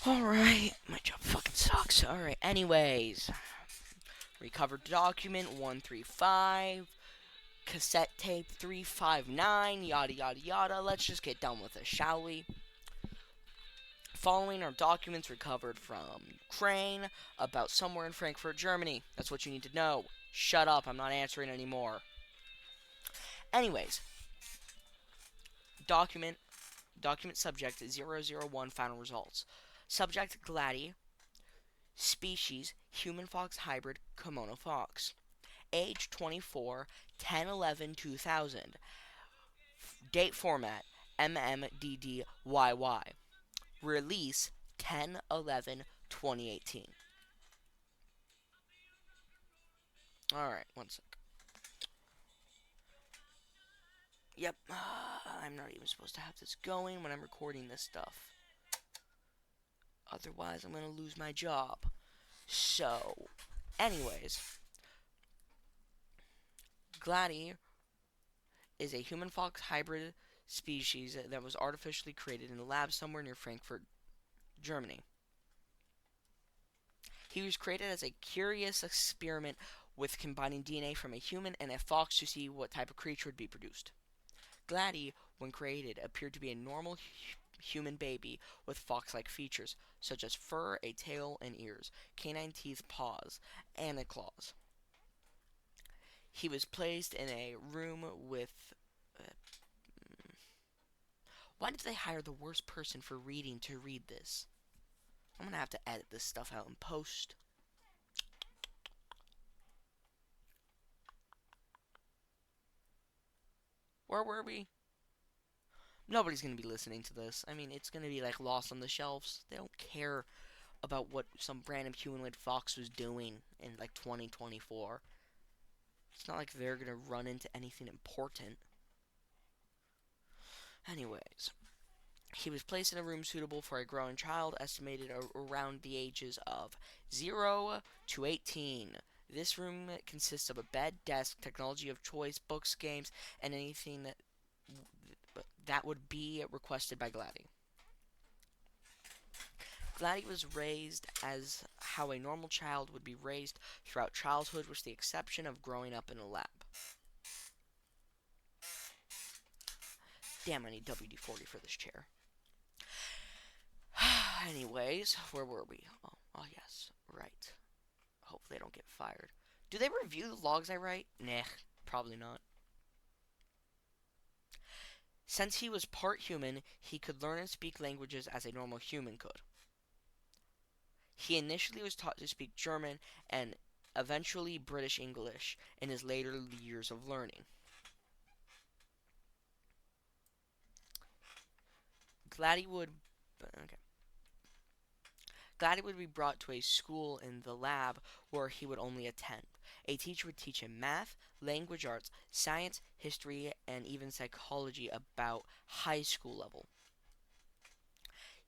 Alright, my job fucking sucks. Alright, anyways. Recovered document 135, cassette tape 359, yada yada yada. Let's just get done with this, shall we? Following are documents recovered from Ukraine about somewhere in Frankfurt, Germany. That's what you need to know. Shut up, I'm not answering anymore. Anyways, document subject 001 final results. Subject Gladi, species human fox hybrid kimono fox. Age 24, 10 11 2000. Date format MMDDYY. Release 10 11 2018. Alright, one sec. Yep, I'm not even supposed to have this going when I'm recording this stuff. Otherwise, I'm gonna lose my job. So, anyways, Gladi is a human fox hybrid species that was artificially created in a lab somewhere near Frankfurt, Germany. He was created as a curious experiment with combining DNA from a human and a fox to see what type of creature would be produced. Gladi, when created, appeared to be a normal human baby with fox-like features, such as fur, a tail, and ears, canine teeth, paws, and claws. He was placed in a room with... Uh, why did they hire the worst person for reading to read this? I'm gonna have to edit this stuff out in post. Where were we? Nobody's gonna be listening to this. I mean, it's gonna be like lost on the shelves. They don't care about what some random humanoid fox was doing in like 2024. It's not like they're gonna run into anything important. Anyways, he was placed in a room suitable for a growing child, estimated around the ages of 0 to 18. This room consists of a bed, desk, technology of choice, books, games, and anything that would be requested by Gladi. Gladi was raised as how a normal child would be raised throughout childhood, with the exception of growing up in a lab. Damn, I need WD-40 for this chair. Anyways, where were we? Oh yes, right. Hopefully I don't get fired. Do they review the logs I write? Nah, probably not. Since he was part human, he could learn and speak languages as a normal human could. He initially was taught to speak German and eventually British English in his later years of learning. Gladi would okay. Gladi would be brought to a school in the lab where he would only attend. A teacher would teach him math, language arts, science, history, and even psychology about high school level.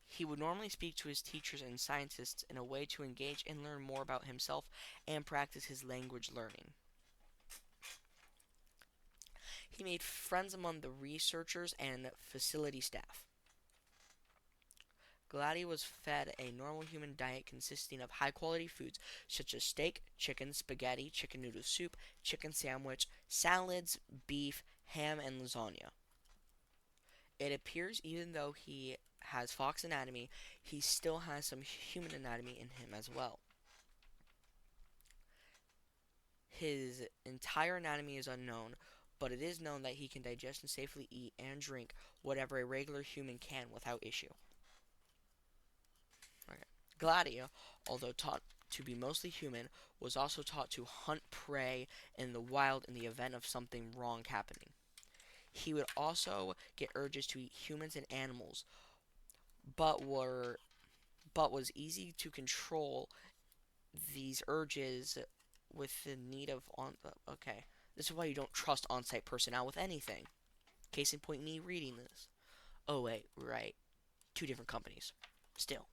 He would normally speak to his teachers and scientists in a way to engage and learn more about himself and practice his language learning. He made friends among the researchers and facility staff. Gladi was fed a normal human diet consisting of high-quality foods such as steak, chicken, spaghetti, chicken noodle soup, chicken sandwich, salads, beef, ham, and lasagna. It appears even though he has fox anatomy, he still has some human anatomy in him as well. His entire anatomy is unknown, but it is known that he can digest and safely eat and drink whatever a regular human can without issue. Okay. Gladi, although taught to be mostly human, was also taught to hunt prey in the wild in the event of something wrong happening. He would also get urges to eat humans and animals, but was easy to control these urges with the need of okay. This is why you don't trust on-site personnel with anything. Case in point, me reading this. Oh wait, right. Two different companies. Still.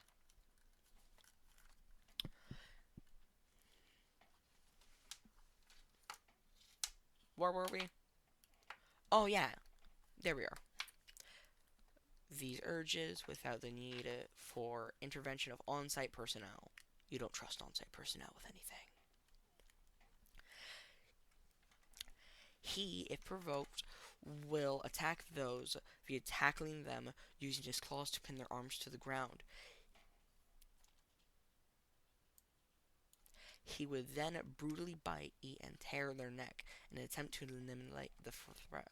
Where were we? Oh yeah, there we are. these urges without the need for intervention of on-site personnel. You don't trust on-site personnel with anything. He, if provoked, will attack those via tackling them using his claws to pin their arms to the ground. He would then brutally bite, eat, and tear their neck in an attempt to eliminate the threat.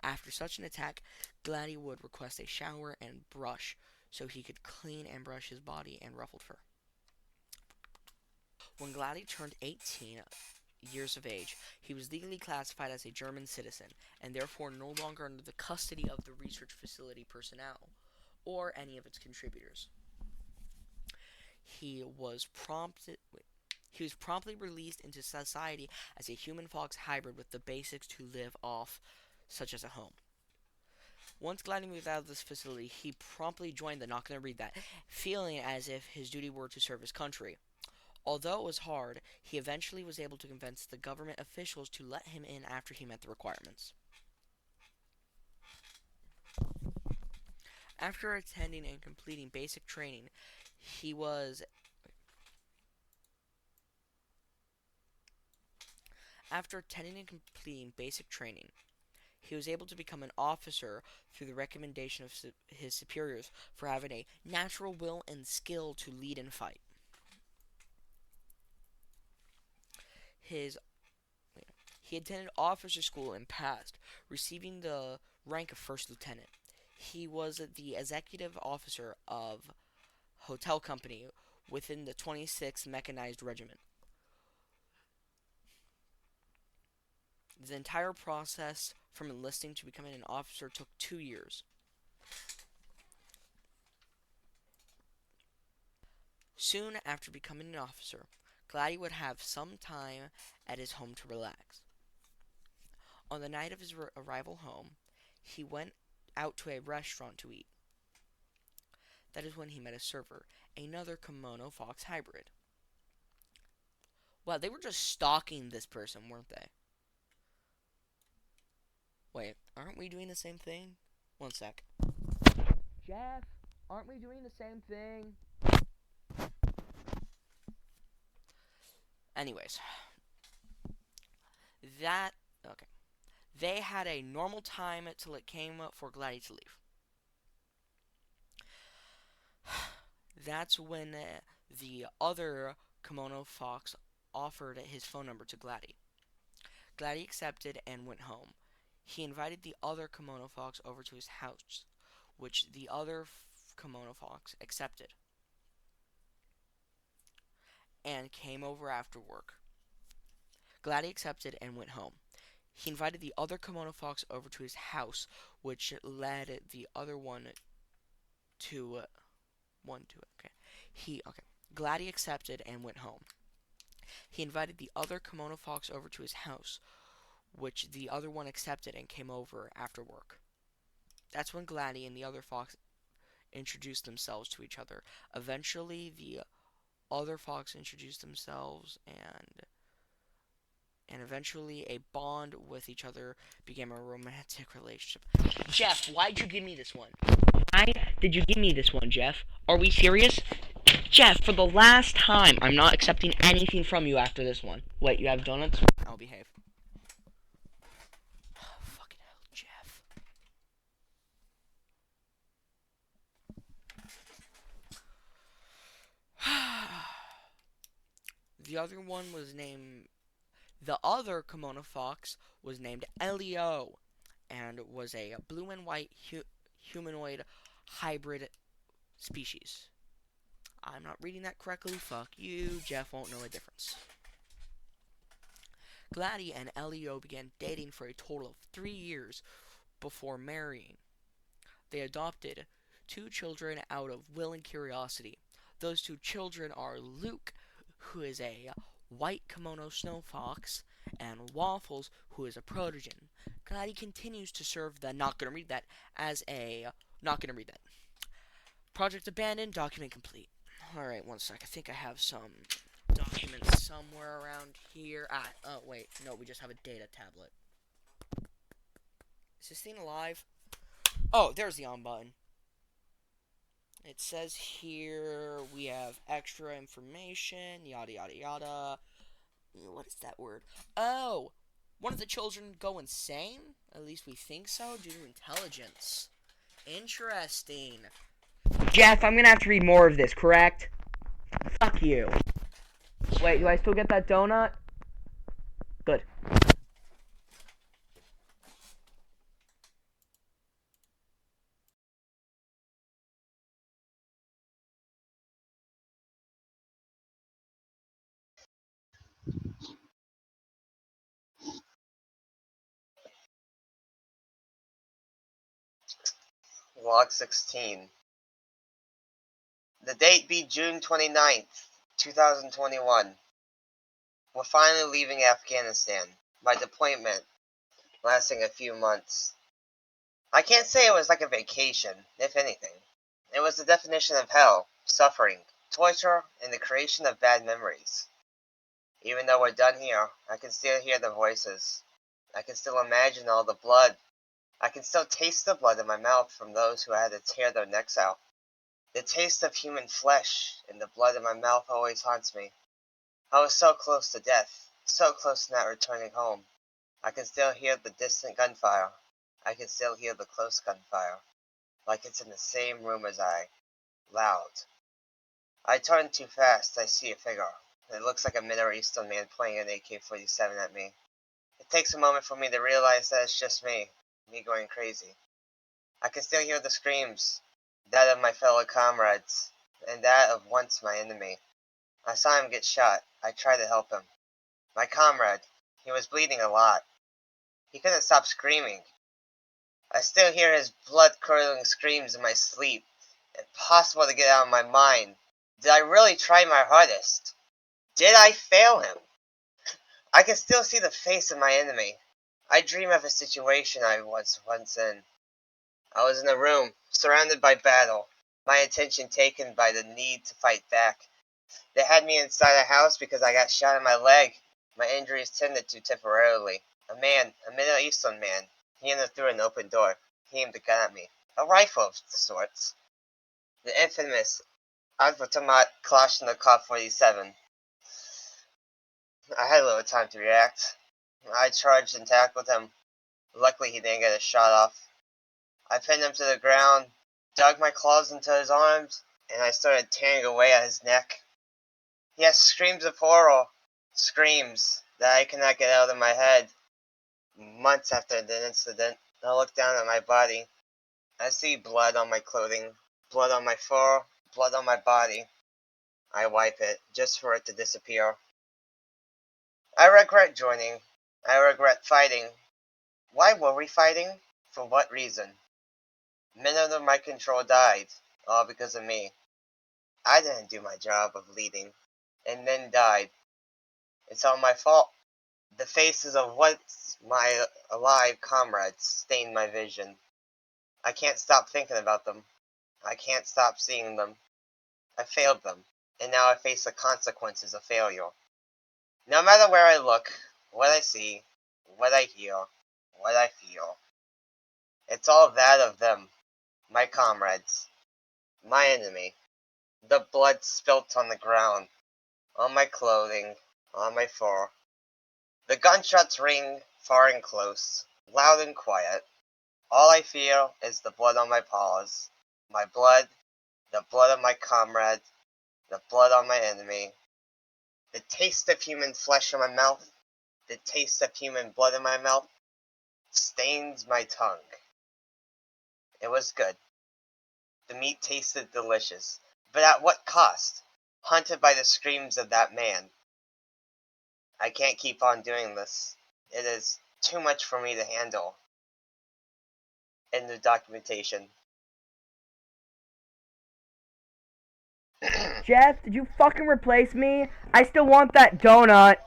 After such an attack, Gladi would request a shower and brush so he could clean and brush his body and ruffled fur. When Gladi turned 18 years of age, he was legally classified as a German citizen and therefore no longer under the custody of the research facility personnel or any of its contributors. He was promptly released into society as a human-fox hybrid with the basics to live off, such as a home. Once Gladi moved out of this facility, he promptly joined the Not Gonna Read That, feeling as if his duty were to serve his country. Although it was hard, he eventually was able to convince the government officials to let him in after he met the requirements. After attending and completing basic training, he was able to become an officer through the recommendation of his superiors for having a natural will and skill to lead and fight. He attended officer school and passed, receiving the rank of first lieutenant. He was the executive officer of hotel company within the 26th Mechanized Regiment. The entire process from enlisting to becoming an officer took 2 years. Soon after becoming an officer, Gladi would have some time at his home to relax. On the night of his arrival home, he went out to a restaurant to eat. That is when he met a server, another kimono fox hybrid. Wow, they were just stalking this person, weren't they? Wait, aren't we doing the same thing? One sec. Jeff, aren't we doing the same thing? Anyways. Okay. They had a normal time till it came for Gladi to leave. That's when the other kimono fox offered his phone number to Gladi. Gladi accepted and went home. He invited the other kimono fox over to his house, which the other kimono fox accepted, and came over after work. Gladi accepted and went home. He invited the other kimono fox over to his house, which led the other one to Gladi accepted and went home. He invited the other kimono fox over to his house, which the other one accepted and came over after work. That's when Gladi and the other fox introduced themselves to each other. Eventually, the other fox introduced themselves, and eventually a bond with each other became a romantic relationship. Jeff, why'd you give me this one? Why did you give me this one, Jeff? Are we serious? Jeff, for the last time, I'm not accepting anything from you after this one. Wait, you have donuts? I'll behave. Oh, fucking hell, Jeff. The other kimono fox was named Elio, and was a blue and white humanoid hybrid species. I'm not reading that correctly. Fuck you. Jeff won't know a difference. Gladi and Elio began dating for a total of 3 years before marrying. They adopted 2 children out of will and curiosity. Those 2 children are Luke, who is a white kimono snow fox, and Waffles, who is a protogen. Gladi continues to serve the Not Gonna Read That as a Not Gonna Read That. Project abandoned, document complete. Alright, one sec. I think I have some documents somewhere around here. Wait. No, we just have a data tablet. Is this thing alive? Oh, there's the on button. It says here we have extra information, yada yada yada. What is that word? Oh, one of the children go insane? At least we think so, due to intelligence. Interesting. Jeff, I'm gonna have to read more of this, correct? Fuck you. Wait, do I still get that donut? Good. Log 16. The date be June 29th, 2021. We're finally leaving Afghanistan. My deployment lasting a few months. I can't say it was like a vacation, if anything. It was the definition of hell, suffering, torture, and the creation of bad memories. Even though we're done here, I can still hear the voices. I can still imagine all the blood. I can still taste the blood in my mouth from those who had to tear their necks out. The taste of human flesh and the blood in my mouth always haunts me. I was so close to death, so close to not returning home. I can still hear the distant gunfire. I can still hear the close gunfire, like it's in the same room as I. Loud. I turn too fast, I see a figure. It looks like a Middle Eastern man pointing an AK-47 at me. It takes a moment for me to realize that it's just me going crazy. I can still hear the screams, that of my fellow comrades, and that of once my enemy. I saw him get shot. I tried to help him. My comrade, he was bleeding a lot. He couldn't stop screaming. I still hear his blood-curdling screams in my sleep. Impossible to get out of my mind. Did I really try my hardest? Did I fail him? I can still see the face of my enemy. I dream of a situation I was once in. I was in a room, surrounded by battle, my attention taken by the need to fight back. They had me inside a house because I got shot in my leg. My injuries tended to temporarily. A man, a Middle Eastern man, he entered through an open door. He aimed a gun at me. A rifle of sorts. The infamous Automat Kalashnikov 47. I had a little time to react. I charged and tackled him. Luckily he didn't get a shot off. I pinned him to the ground, dug my claws into his arms, and I started tearing away at his neck. He has screams of horror, screams that I cannot get out of my head. Months after the incident, I look down at my body. I see blood on my clothing, blood on my fur, blood on my body. I wipe it, just for it to disappear. I regret joining. I regret fighting. Why were we fighting? For what reason? Men under my control died, all because of me. I didn't do my job of leading, and men died. It's all my fault. The faces of once my alive comrades stain my vision. I can't stop thinking about them. I can't stop seeing them. I failed them, and now I face the consequences of failure. No matter where I look, what I see, what I hear, what I feel, it's all that of them, my comrades, my enemy. The blood spilt on the ground, on my clothing, on my fur. The gunshots ring far and close, loud and quiet. All I feel is the blood on my paws, my blood, the blood of my comrade, the blood on my enemy. The taste of human flesh in my mouth, the taste of human blood in my mouth, stains my tongue. It was good. The meat tasted delicious, but at what cost? Haunted by the screams of that man. I can't keep on doing this. It is too much for me to handle. End of documentation. Jeff, did you fucking replace me? I still want that donut.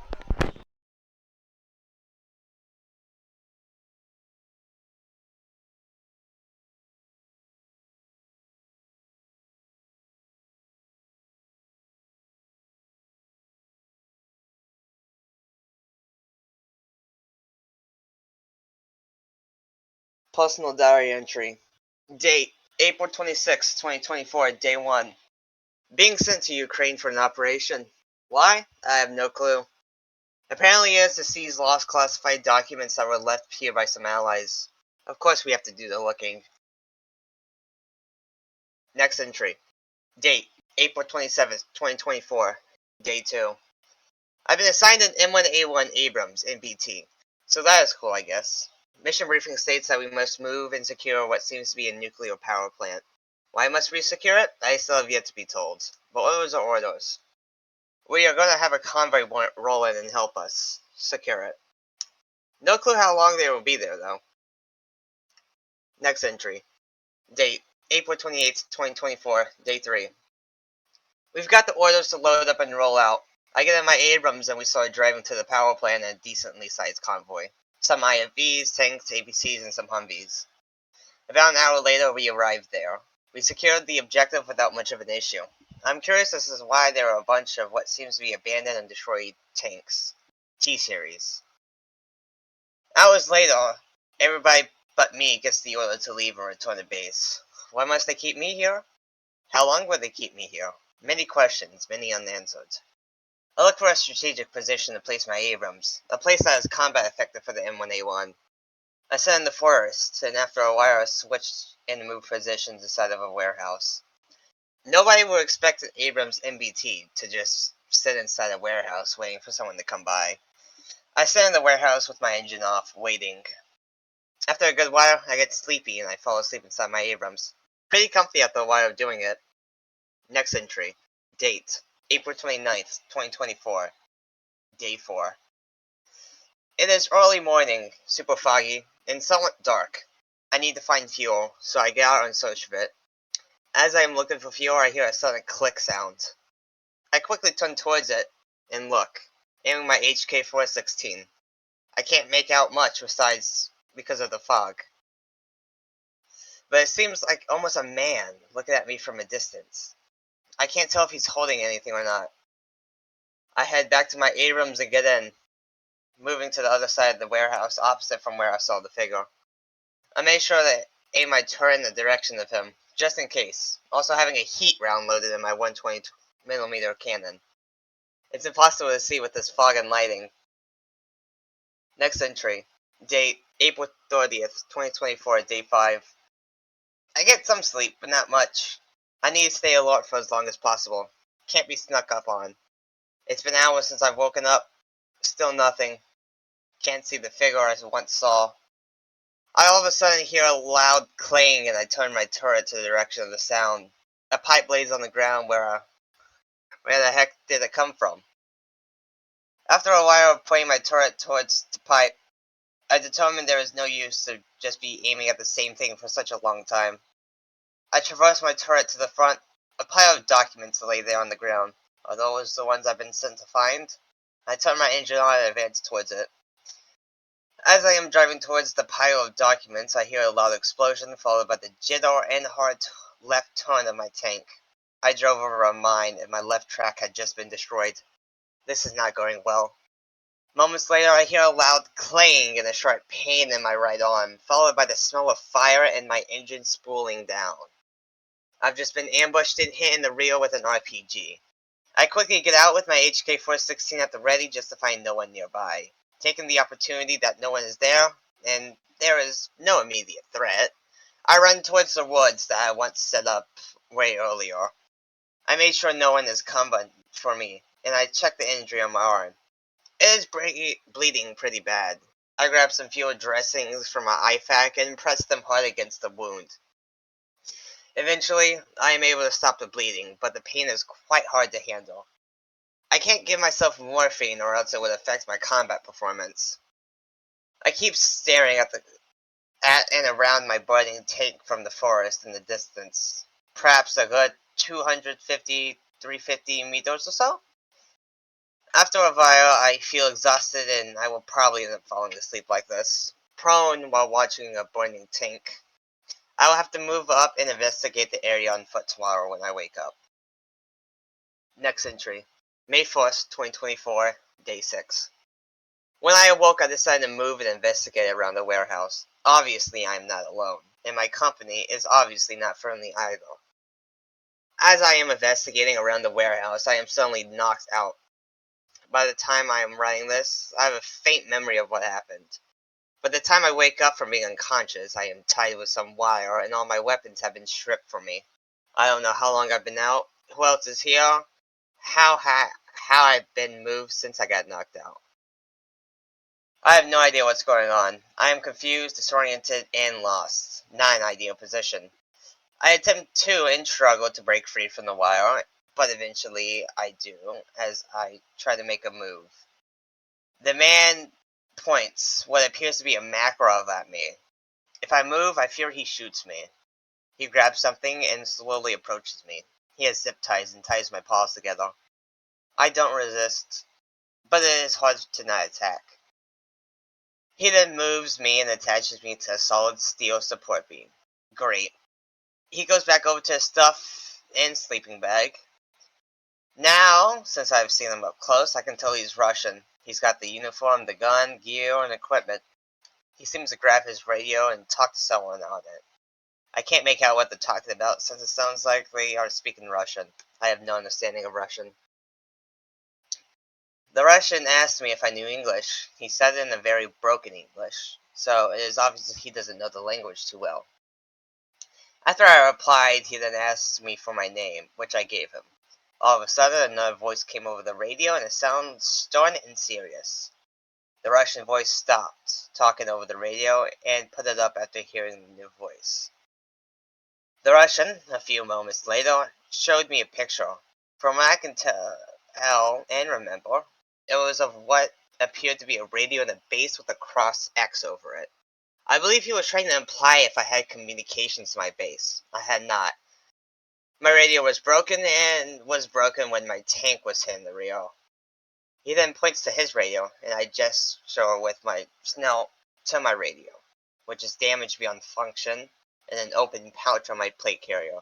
Personal diary entry. Date April 26, 2024, Day 1. Being sent to Ukraine for an operation. Why? I have no clue. Apparently it is to seize lost classified documents that were left here by some allies. Of course we have to do the looking. Next entry. Date, April 27th, 2024, Day 2. I've been assigned an M1A1 Abrams in BT, so that is cool, I guess. Mission briefing states that we must move and secure what seems to be a nuclear power plant. Why must we secure it? I still have yet to be told. But orders are orders. We are going to have a convoy roll in and help us secure it. No clue how long they will be there, though. Next entry. Date, April 28th, 2024, Day 3. We've got the orders to load up and roll out. I get in my Abrams and we started driving to the power plant in a decently sized convoy. Some IFVs, tanks, APCs, and some Humvees. About an hour later, we arrived there. We secured the objective without much of an issue. I'm curious as to why there are a bunch of what seems to be abandoned and destroyed tanks. T-Series. Hours later, everybody but me gets the order to leave and return to base. Why must they keep me here? How long will they keep me here? Many questions, many unanswered. I look for a strategic position to place my Abrams, a place that is combat effective for the M1A1. I sit in the forest, and after a while I switched and moved positions inside of a warehouse. Nobody would expect an Abrams MBT to just sit inside a warehouse waiting for someone to come by. I sit in the warehouse with my engine off, waiting. After a good while, I get sleepy and I fall asleep inside my Abrams. Pretty comfy after a while of doing it. Next entry. Date, April 29th, 2024. Day 4. It is early morning, super foggy, and somewhat dark. I need to find fuel, so I get out and search for it. As I am looking for fuel, I hear a sudden click sound. I quickly turn towards it and look, aiming my HK-416. I can't make out much besides because of the fog. But it seems like almost a man looking at me from a distance. I can't tell if he's holding anything or not. I head back to my Abrams and get in, moving to the other side of the warehouse, opposite from where I saw the figure. I made sure to aim my turret in the direction of him, just in case, also having a heat round loaded in my 120mm cannon. It's impossible to see with this fog and lighting. Next entry. Date, April 30th, 2024, Day 5. I get some sleep, but not much. I need to stay alert for as long as possible. Can't be snuck up on. It's been hours since I've woken up. Still nothing. Can't see the figure I once saw. I all of a sudden hear a loud clang and I turn my turret to the direction of the sound. A pipe lays on the ground where the heck did it come from? After a while of pointing my turret towards the pipe, I determined there was no use to just be aiming at the same thing for such a long time. I traversed my turret to the front. A pile of documents lay there on the ground. Are those the ones I've been sent to find? I turn my engine on and advance towards it. As I am driving towards the pile of documents, I hear a loud explosion followed by the jitter and hard left turn of my tank. I drove over a mine and my left track had just been destroyed. This is not going well. Moments later, I hear a loud clang and a sharp pain in my right arm, followed by the smell of fire and my engine spooling down. I've just been ambushed and hit in the rear with an RPG. I quickly get out with my HK-416 at the ready just to find no one nearby. Taking the opportunity that no one is there, and there is no immediate threat, I run towards the woods that I once set up way earlier. I made sure no one is coming for me, and I check the injury on my arm. It is bleeding pretty bad. I grab some fuel dressings from my IFAK and press them hard against the wound. Eventually, I am able to stop the bleeding, but the pain is quite hard to handle. I can't give myself morphine or else it would affect my combat performance. I keep staring at and around my burning tank from the forest in the distance. Perhaps a good 250, 350 meters or so? After a while, I feel exhausted and I will probably end up falling asleep like this, prone while watching a burning tank. I will have to move up and investigate the area on foot tomorrow when I wake up. Next entry. May 1st, 2024, Day 6. When I awoke, I decided to move and investigate around the warehouse. Obviously, I am not alone, and my company is obviously not friendly either. As I am investigating around the warehouse, I am suddenly knocked out. By the time I am writing this, I have a faint memory of what happened. By the time I wake up from being unconscious, I am tied with some wire, and all my weapons have been stripped from me. I don't know how long I've been out, who else is here, how I've been moved since I got knocked out. I have no idea what's going on. I am confused, disoriented, and lost. Not an ideal position. I attempt to and struggle to break free from the wire, but eventually I do, as I try to make a move. The man points what appears to be a Makarov at me. If I move, I fear he shoots me. He grabs something and slowly approaches me. He has zip ties and ties my paws together. I don't resist, but it is hard to not attack. He then moves me and attaches me to a solid steel support beam. Great. He goes back over to his stuff and sleeping bag. Now, since I've seen him up close, I can tell he's Russian. He's got the uniform, the gun, gear, and equipment. He seems to grab his radio and talk to someone on it. I can't make out what they're talking about since it sounds like they are speaking Russian. I have no understanding of Russian. The Russian asked me if I knew English. He said it in a very broken English, so it is obvious that he doesn't know the language too well. After I replied, he then asked me for my name, which I gave him. All of a sudden, another voice came over the radio, and it sounded stern and serious. The Russian voice stopped talking over the radio and put it up after hearing the new voice. The Russian, a few moments later, showed me a picture. From what I can tell and remember, it was of what appeared to be a radio in a base with a cross X over it. I believe he was trying to imply if I had communications to my base. I had not. My radio was broken and was broken when my tank was hit in the rear. He then points to his radio, and I gesture with my snout to my radio, which is damaged beyond function, and an open pouch on my plate carrier.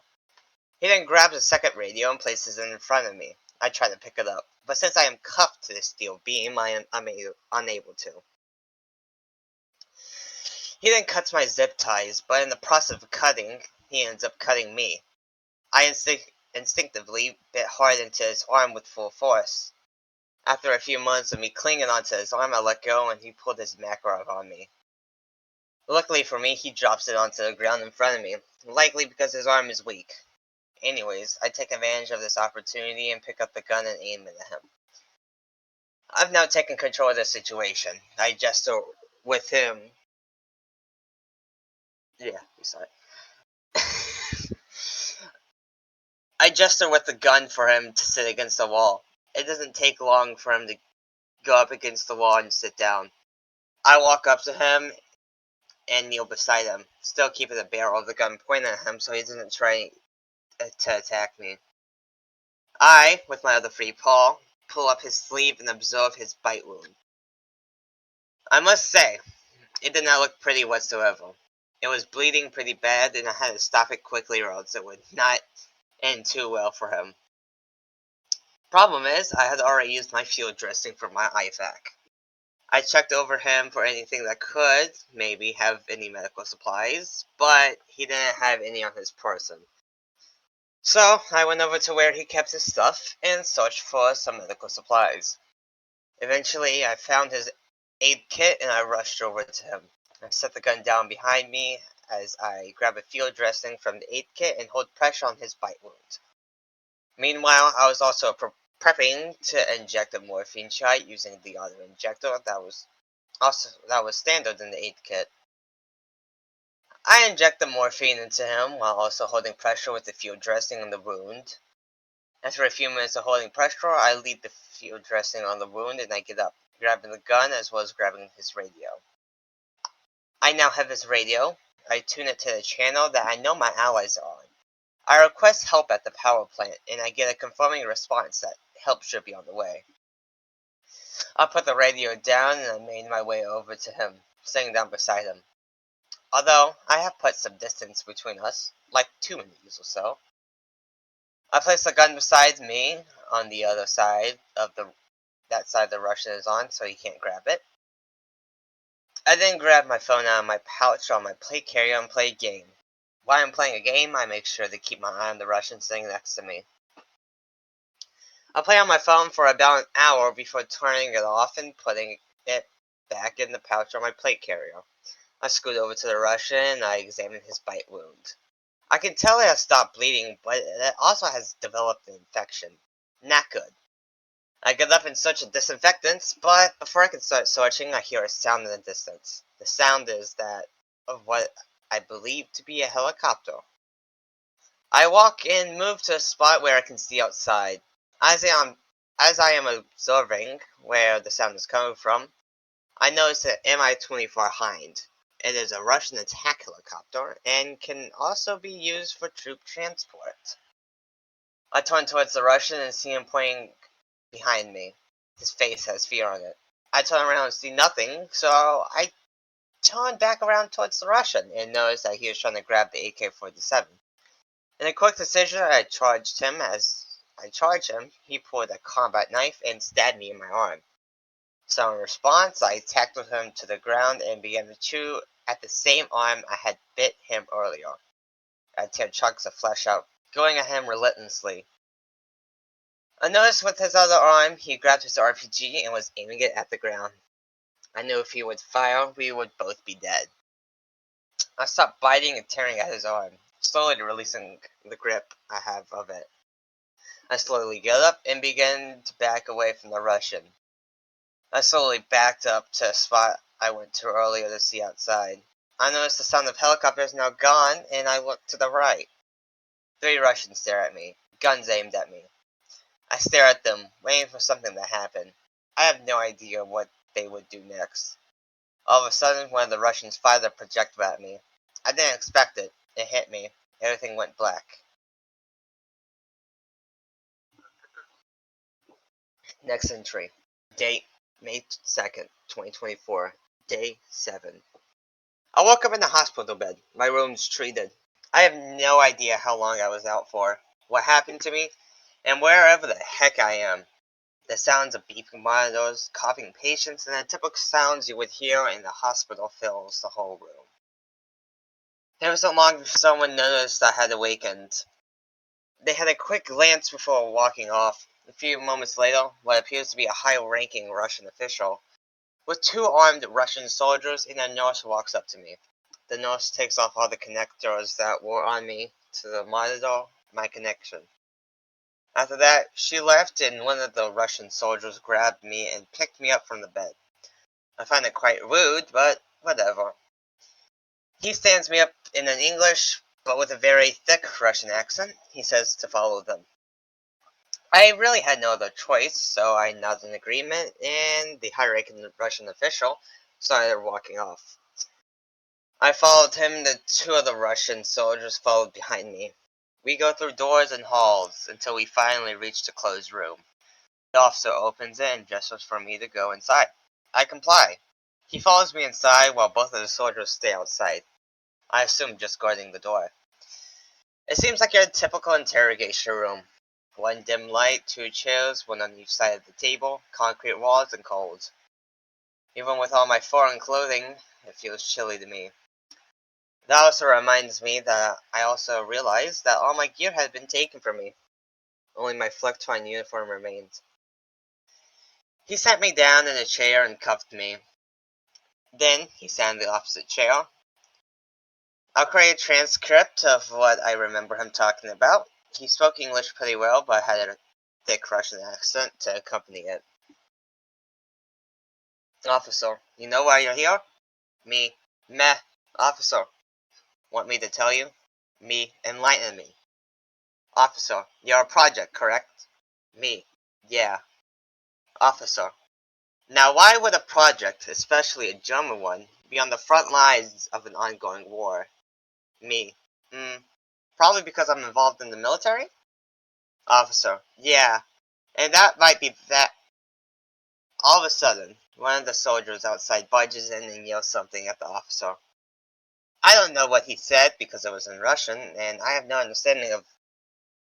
He then grabs a second radio and places it in front of me. I try to pick it up, but since I am cuffed to the steel beam, I am unable to. He then cuts my zip ties, but in the process of cutting, he ends up cutting me. I instinctively bit hard into his arm with full force. After a few months of me clinging onto his arm, I let go and he pulled his Makarov on me. Luckily for me, he drops it onto the ground in front of me, likely because his arm is weak. Anyways, I take advantage of this opportunity and pick up the gun and aim it at him. I've now taken control of the situation. I gesture with him. Yeah, sorry. I gesture with the gun for him to sit against the wall. It doesn't take long for him to go up against the wall and sit down. I walk up to him and kneel beside him, still keeping the barrel of the gun pointed at him so he doesn't try to attack me. I, with my other free paw, pull up his sleeve and observe his bite wound. I must say, it did not look pretty whatsoever. It was bleeding pretty bad, and I had to stop it quickly or else it would not end too well for him. Problem is, I had already used my field dressing for my IFAC. I checked over him for anything that could, maybe, have any medical supplies, but he didn't have any on his person. So, I went over to where he kept his stuff and searched for some medical supplies. Eventually, I found his aid kit and I rushed over to him. I set the gun down behind me as I grab a field dressing from the aid kit and hold pressure on his bite wound. Meanwhile, I was also prepping to inject a morphine shot using the auto injector that was standard in the aid kit. I inject the morphine into him while also holding pressure with the field dressing on the wound. After a few minutes of holding pressure, I leave the field dressing on the wound and I get up, grabbing the gun as well as grabbing his radio. I now have his radio. I tune it to the channel that I know my allies are on. I request help at the power plant, and I get a confirming response that help should be on the way. I put the radio down and I made my way over to him, sitting down beside him. Although I have put some distance between us, like 2 meters or so. I place the gun beside me on the other side of that side the Russian is on, so he can't grab it. I then grab my phone out of my pouch on my plate carrier and play a game. While I'm playing a game, I make sure to keep my eye on the Russian sitting next to me. I'll play on my phone for about an hour before turning it off and putting it back in the pouch on my plate carrier. I scoot over to the Russian and I examine his bite wound. I can tell it has stopped bleeding, but it also has developed an infection. Not good. I get up and search the disinfectants, but before I can start searching, I hear a sound in the distance. The sound is that of what I believe to be a helicopter. I walk and move to a spot where I can see outside. As I am observing where the sound is coming from, I notice an Mi-24 Hind. It is a Russian attack helicopter and can also be used for troop transport. I turn towards the Russian and see him pointing behind me. His face has fear on it. I turn around and see nothing, so I turn back around towards the Russian and notice that he was trying to grab the AK-47. In a quick decision, I charged him. As I charged him, he pulled a combat knife and stabbed me in my arm. So in response, I tackled him to the ground and began to chew at the same arm I had bit him earlier. I tear chunks of flesh out, going at him relentlessly. I noticed with his other arm, he grabbed his RPG and was aiming it at the ground. I knew if he would fire, we would both be dead. I stopped biting and tearing at his arm, slowly releasing the grip I have of it. I slowly get up and began to back away from the Russian. I slowly backed up to a spot I went to earlier to see outside. I noticed the sound of helicopters now gone, and I looked to the right. 3 Russians stare at me, guns aimed at me. I stare at them, waiting for something to happen. I have no idea what they would do next. All of a sudden, one of the Russians fired a projectile at me. I didn't expect it. It hit me. Everything went black. Next entry. Date, May 2nd, 2024. Day 7. I woke up in the hospital bed. My room's treated. I have no idea how long I was out for, what happened to me, and wherever the heck I am. The sounds of beeping monitors, coughing patients, and the typical sounds you would hear in the hospital fills the whole room. It wasn't long before someone noticed I had awakened. They had a quick glance before walking off. A few moments later, what appears to be a high-ranking Russian official, with 2 armed Russian soldiers and a nurse walks up to me. The nurse takes off all the connectors that were on me to the monitor my connection. After that, she left and one of the Russian soldiers grabbed me and picked me up from the bed. I find it quite rude, but whatever. He stands me up in an English, but with a very thick Russian accent. He says to follow them. I really had no other choice, so I nodded in agreement, and the high-ranking Russian official started walking off. I followed him, the 2 other Russian soldiers followed behind me. We go through doors and halls until we finally reach the closed room. The officer opens it and gestures for me to go inside. I comply. He follows me inside while both of the soldiers stay outside. I assume just guarding the door. It seems like your typical interrogation room. 1 dim light, 2 chairs, 1 on each side of the table, concrete walls, and cold. Even with all my foreign clothing, it feels chilly to me. That also reminds me that I also realized that all my gear had been taken from me. Only my fleck-twine uniform remained. He sat me down in a chair and cuffed me. Then he sat in the opposite chair. I'll create a transcript of what I remember him talking about. He spoke English pretty well, but had a thick Russian accent to accompany it. Officer, you know why you're here? Me. Meh. Officer, want me to tell you? Me. Enlighten me. Officer, you're a project, correct? Me. Yeah. Officer, now why would a project, especially a German one, be on the front lines of an ongoing war? Me. Probably because I'm involved in the military? Officer, yeah. And that might be that. All of a sudden, one of the soldiers outside barges in and yells something at the officer. I don't know what he said because it was in Russian, and I have no understanding of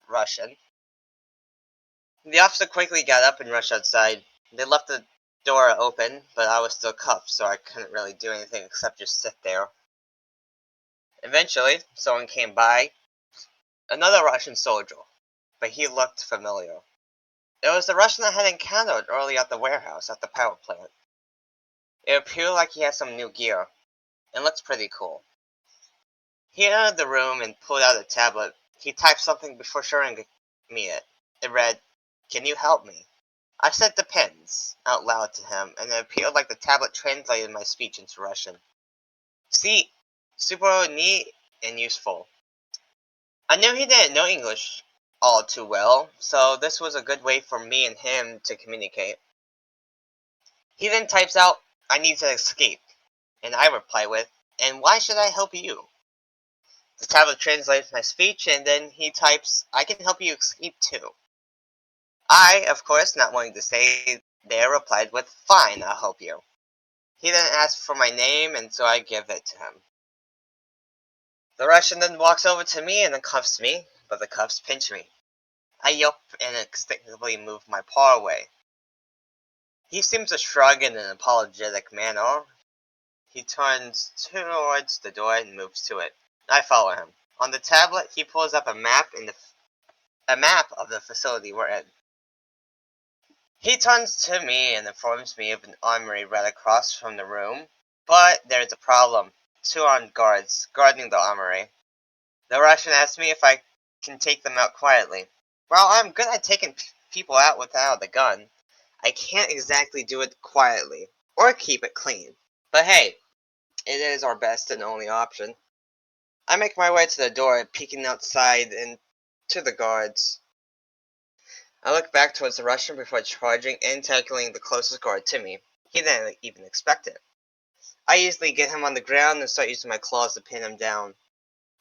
Russian. The officer quickly got up and rushed outside. They left the door open, but I was still cuffed, so I couldn't really do anything except just sit there. Eventually, someone came by, another Russian soldier, but he looked familiar. It was the Russian I had encountered early at the warehouse at the power plant. It appeared like he had some new gear, and looked pretty cool. He entered the room and pulled out a tablet. He typed something before showing me it. It read, "Can you help me?" I said "depends" out loud to him, and it appeared like the tablet translated my speech into Russian. See, super neat and useful. I knew he didn't know English all too well, so this was a good way for me and him to communicate. He then types out, "I need to escape," and I reply with, "And why should I help you?" The tablet translates my speech, and then he types, "I can help you escape too." I, of course, not wanting to say there, replied with, "Fine, I'll help you." He then asks for my name, and so I give it to him. The Russian then walks over to me and then cuffs me, but the cuffs pinch me. I yelp and instinctively move my paw away. He seems to shrug in an apologetic manner. He turns towards the door and moves to it. I follow him. On the tablet, he pulls up a map of the facility we're in. He turns to me and informs me of an armory right across from the room, but there's a problem. 2 armed guards guarding the armory. The Russian asks me if I can take them out quietly. Well, I'm good at taking people out without a gun. I can't exactly do it quietly, or keep it clean. But hey, it is our best and only option. I make my way to the door, peeking outside and to the guards. I look back towards the Russian before charging and tackling the closest guard to me. He didn't even expect it. I easily get him on the ground and start using my claws to pin him down,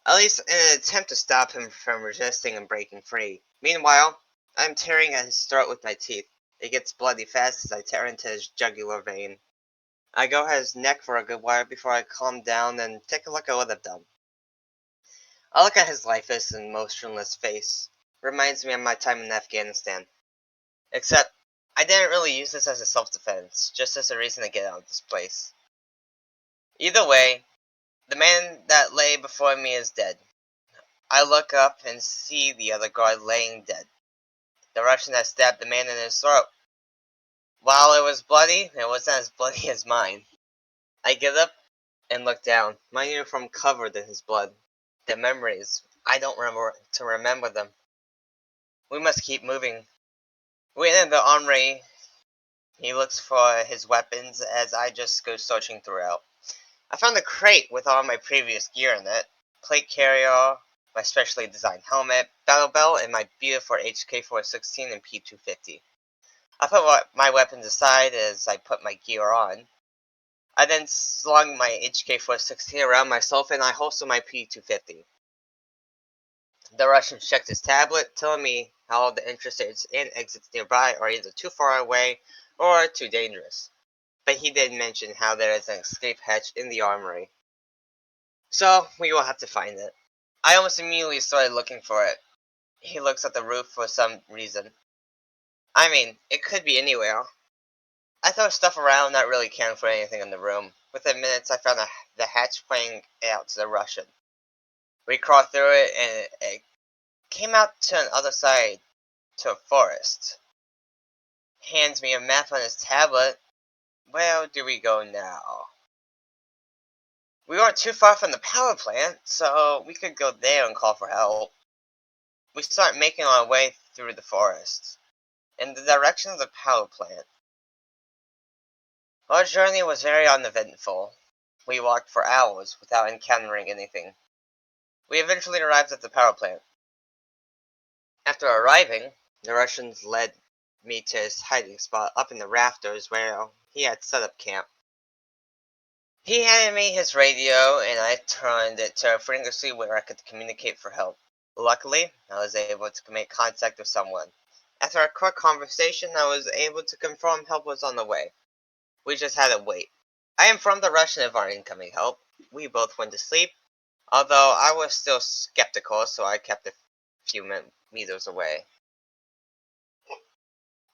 at least in an attempt to stop him from resisting and breaking free. Meanwhile, I'm tearing at his throat with my teeth. It gets bloody fast as I tear into his jugular vein. I go at his neck for a good while before I calm down and take a look at what I've done. I look at his lifeless and motionless face. Reminds me of my time in Afghanistan. Except, I didn't really use this as a self-defense, just as a reason to get out of this place. Either way, the man that lay before me is dead. I look up and see the other guard laying dead. The Russian had stabbed the man in his throat. While it was bloody, it wasn't as bloody as mine. I get up and look down, my uniform covered in his blood. The memories, I don't remember them. We must keep moving. We enter the armory. He looks for his weapons as I just go searching throughout. I found a crate with all my previous gear in it. Plate carrier, my specially designed helmet, battle belt, and my beautiful HK-416 and P250. I put my weapons aside as I put my gear on. I then slung my HK-416 around myself and I holstered my P250. The Russian checked his tablet, telling me how the entrances and exits nearby are either too far away or too dangerous. But he did mention how there is an escape hatch in the armory. So, we will have to find it. I almost immediately started looking for it. He looks at the roof for some reason. I mean, it could be anywhere. I throw stuff around, not really caring for anything in the room. Within minutes, I found the hatch pointing out to the Russian. We crawled through it, and it came out to the other side, to a forest. Hands me a map on his tablet. Where do we go now? We weren't too far from the power plant, so we could go there and call for help. We start making our way through the forest, in the direction of the power plant. Our journey was very uneventful. We walked for hours without encountering anything. We eventually arrived at the power plant. After arriving, the Russians led me to his hiding spot up in the rafters where he had set up camp. He handed me his radio and I turned it to a frequency where I could communicate for help. Luckily, I was able to make contact with someone. After a quick conversation, I was able to confirm help was on the way. We just had to wait. I informed the Russian of our incoming help. We both went to sleep, although I was still skeptical, so I kept a few meters away.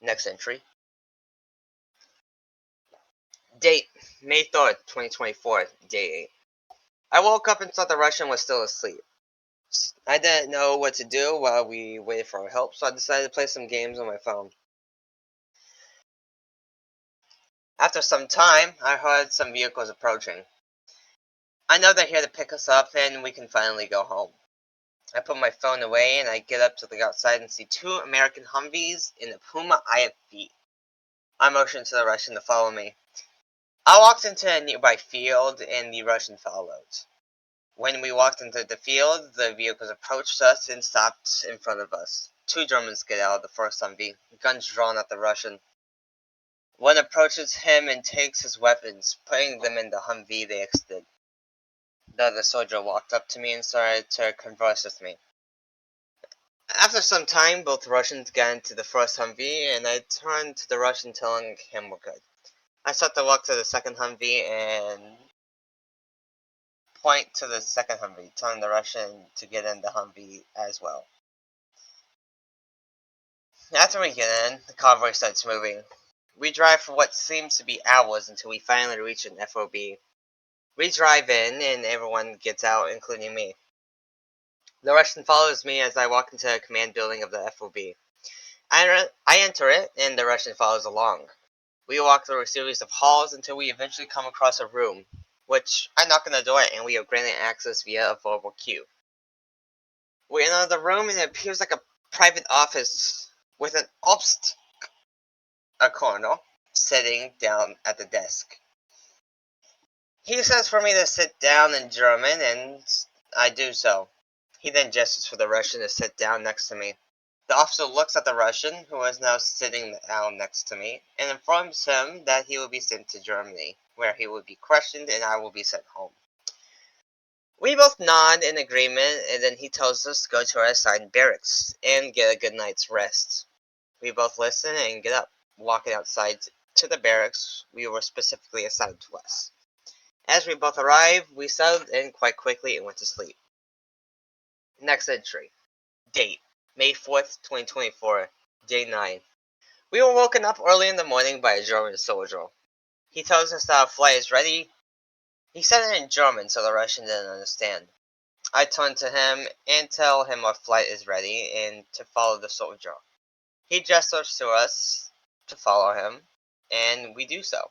Next entry. Date, May 3rd, 2024, day 8. I woke up and thought the Russian was still asleep. I didn't know what to do while we waited for our help, so I decided to play some games on my phone. After some time, I heard some vehicles approaching. I know they're here to pick us up and we can finally go home. I put my phone away and I get up to the outside and see two American Humvees in a Puma IFV. I motioned to the Russian to follow me. I walked into a nearby field and the Russian followed. When we walked into the field, the vehicles approached us and stopped in front of us. Two Germans get out of the first Humvee, guns drawn at the Russian. One approaches him and takes his weapons, putting them in the Humvee they exited. The other soldier walked up to me and started to converse with me. After some time, both Russians got into the first Humvee, and I turned to the Russian telling him we're good. I started to walk to the second Humvee and point to the second Humvee, telling the Russian to get in the Humvee as well. After we get in, the convoy starts moving. We drive for what seems to be hours until we finally reach an FOB. We drive in and everyone gets out, including me. The Russian follows me as I walk into the command building of the FOB. I enter it and the Russian follows along. We walk through a series of halls until we eventually come across a room, which I knock on the door and we are granted access via a verbal cue. We enter the room and it appears like a private office with an obst, a colonel, sitting down at the desk. He says for me to sit down in German, and I do so. He then gestures for the Russian to sit down next to me. The officer looks at the Russian, who is now sitting down next to me, and informs him that he will be sent to Germany, where he will be questioned and I will be sent home. We both nod in agreement, and then he tells us to go to our assigned barracks and get a good night's rest. We both listen and get up, walking outside to the barracks we were specifically assigned to us. As we both arrived, we settled in quite quickly and went to sleep. Next entry. Date, May 4th, 2024, day 9. We were woken up early in the morning by a German soldier. He tells us that our flight is ready. He said it in German, so the Russian didn't understand. I turn to him and tell him our flight is ready and to follow the soldier. He gestures to us to follow him, and we do so.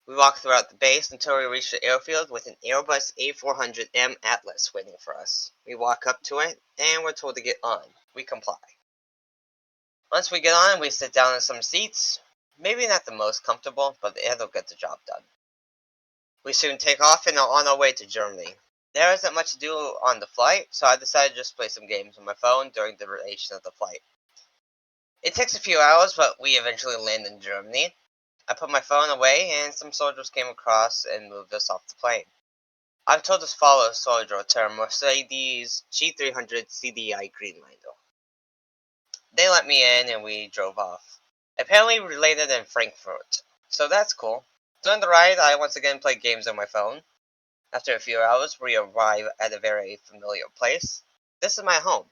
We walk throughout the base until we reach the airfield with an Airbus A400M Atlas waiting for us. We walk up to it, and we're told to get on. We comply. Once we get on, we sit down in some seats. Maybe not the most comfortable, but it'll get the job done. We soon take off and are on our way to Germany. There isn't much to do on the flight, so I decided to just play some games on my phone during the duration of the flight. It takes a few hours, but we eventually land in Germany. I put my phone away and some soldiers came across and moved us off the plane. I'm told to follow a soldier to a Mercedes G300 CDI Greenlander. They let me in and we drove off. Apparently we landed in Frankfurt, so that's cool. During the ride, I once again played games on my phone. After a few hours, we arrive at a very familiar place. This is my home.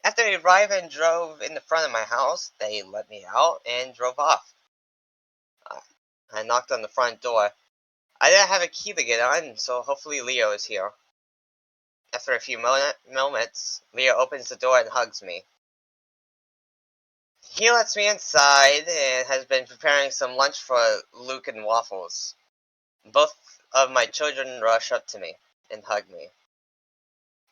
After we arrived and drove in the front of my house, they let me out and drove off. I knocked on the front door. I didn't have a key to get on, so hopefully Leo is here. After a few moments, Leo opens the door and hugs me. He lets me inside and has been preparing some lunch for Luke and Waffles. Both of my children rush up to me and hug me.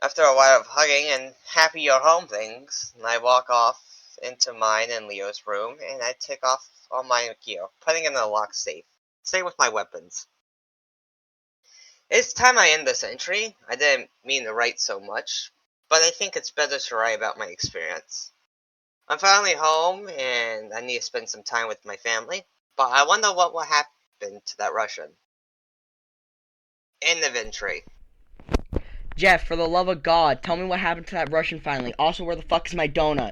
After a while of hugging and happy you're home things, I walk off into mine and Leo's room and I take off all my gear, putting it in a locked safe. Same with my weapons. It's time I end this entry. I didn't mean to write so much, but I think it's better to write about my experience. I'm finally home and I need to spend some time with my family, but I wonder what will happen to that Russian. End of entry. Jeff, for the love of God, tell me what happened to that Russian finally. Also, where the fuck is my donut?